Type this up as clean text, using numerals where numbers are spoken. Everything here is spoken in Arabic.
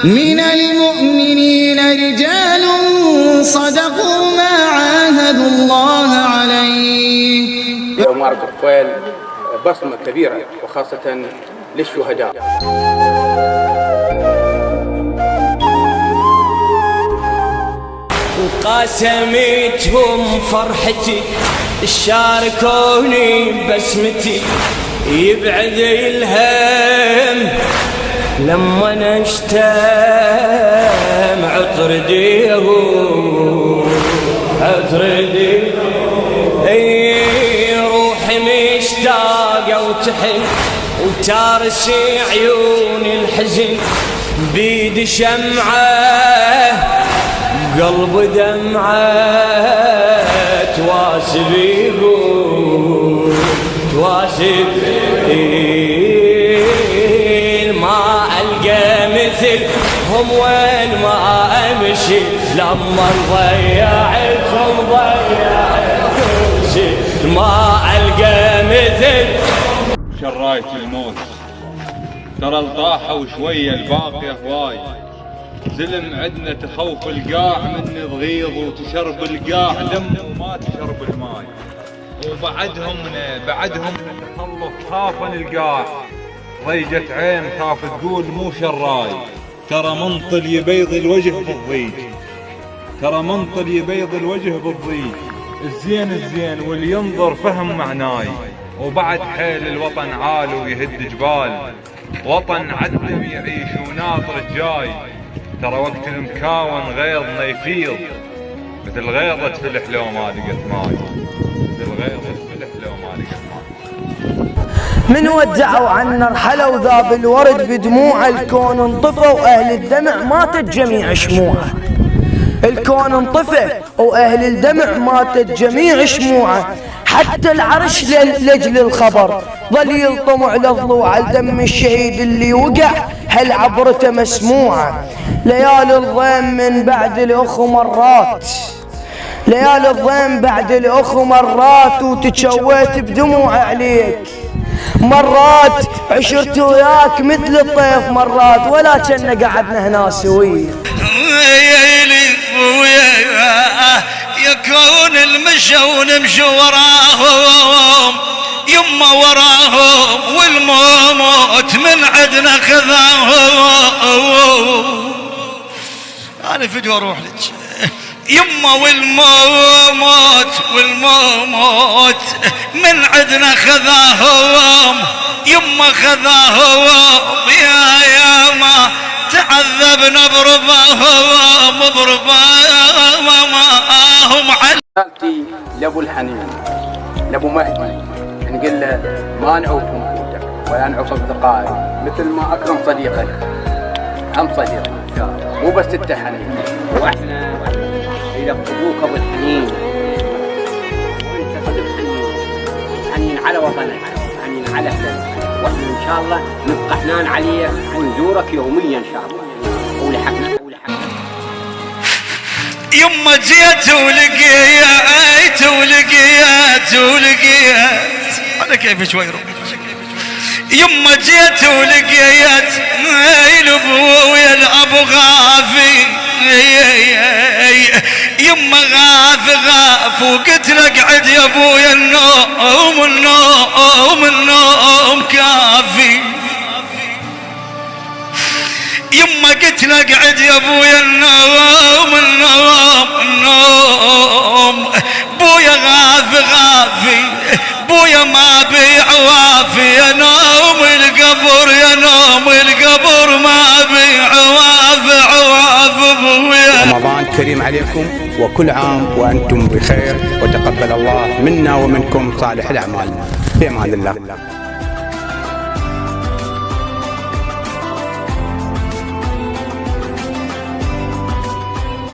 من المؤمنين رجال صدقوا ما عاهدوا الله عليه. معركة الطفيل بصمة كبيرة وخاصة للشهداء. وقاسمتهم فرحتي شاركوني بسمتي يبعد الهم لما نشتم عطر ديهم روحي مشتاقة وتحن وتارس عيون الحزن بيد شمعة قلب دمعة تواسب ما ألقى مثلهم وين ما أمشي لما ضيعتهم كل شي ما ألقى مثل شراية الموت ترى الطاحة وشوية الباقية هواي زلم عدنا تخوف القاع من تغيظ وتشرب القاع دم وما تشرب الماي وبعدهم تخلف خافن القاع ضيجة عين خاف تقول مو شراي ترى منطل يبيض الوجه بالضيج الزين واللي ينظر فهم معناي وبعد حيل الوطن عال ويهد جبال وطن عدم يعيش وناطر الجاي ترى وقت المكاون غيظنا يفيض مثل غيظة فلح لو ما لقت ماي من ودعوا عنا رحلوا ذاب الورد بدموع الكون انطفى وأهل الدمع ماتت جميع شموعه الكون انطفى وأهل الدمع ماتت جميع شموعه حتى العرش لأجل الخبر ظل يلطم على ضلوع الدم الشهيد اللي وقع هل عبرته مسموعه ليالي الضيم من بعد الأخو مرات وتشويت بدموع عليك مرات عشرت وياك مثل الطيف مرات ولا كنا قعدنا هنا سوية يكون المشون نمشي وراهم يما وراهم والموت من عدنا خذاهم أنا فدوى أروح لك يما والموت من عدنا خذاهم يما خذاهم يا ما تعذبنا برضاهم رسالتي لابو الحنين لابو مهدي نقول له ما نعوف نفوتك ولا نعوف اصدقائك مثل ما اكرم صديقك هم صديقك مو بس انت حنين واحنا يلقبوك ابو الحنين وانت صديق حنين على وطنك حنين على اهلك واحنا ان شاء الله نبقى حنان عليك ونزورك يوميا ان شاء الله ولحقنا يما جيت ولقيت انا كيف شوي روح يما جيت ولقيت ابويا الابو غافي يما غاف وقلت لك عد يا ابويا النوم كافي يما قلت لك عد يا ابويا النوم بويا غافي بويا ما بيع وافي يا نوم القبر ما بيع وافي بويا. رمضان كريم عليكم وكل عام وانتم بخير وتقبل الله منا ومنكم صالح الاعمال في امان الله.